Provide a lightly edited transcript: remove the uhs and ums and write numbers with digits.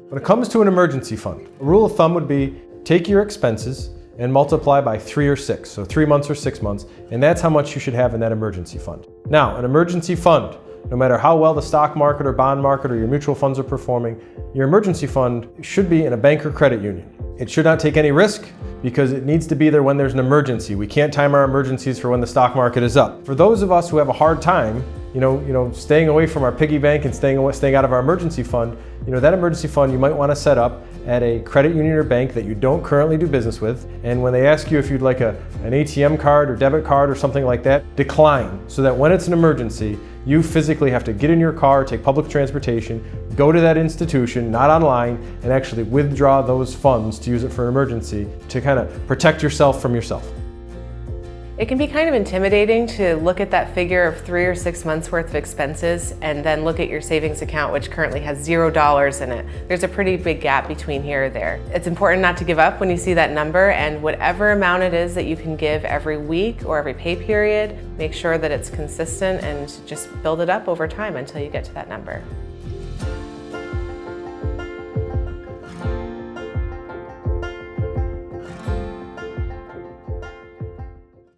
When it comes to an emergency fund, a rule of thumb would be take your expenses and multiply by 3 or 6, so 3 months or 6 months, and that's how much you should have in that emergency fund. Now, an emergency fund, no matter how well the stock market or bond market or your mutual funds are performing, your emergency fund should be in a bank or credit union. It should not take any risk because it needs to be there when there's an emergency. We can't time our emergencies for when the stock market is up. For those of us who have a hard time, staying away from our piggy bank and staying out of our emergency fund, that emergency fund you might want to set up at a credit union or bank that you don't currently do business with. And when they ask you if you'd like an ATM card or debit card or something like that, decline, so that when it's an emergency, you physically have to get in your car, take public transportation, go to that institution, not online, and actually withdraw those funds to use it for an emergency to kind of protect yourself from yourself. It can be kind of intimidating to look at that figure of 3 or 6 months worth of expenses and then look at your savings account, which currently has $0 in it. There's a pretty big gap between here or there. It's important not to give up when you see that number, and whatever amount it is that you can give every week or every pay period, make sure that it's consistent and just build it up over time until you get to that number.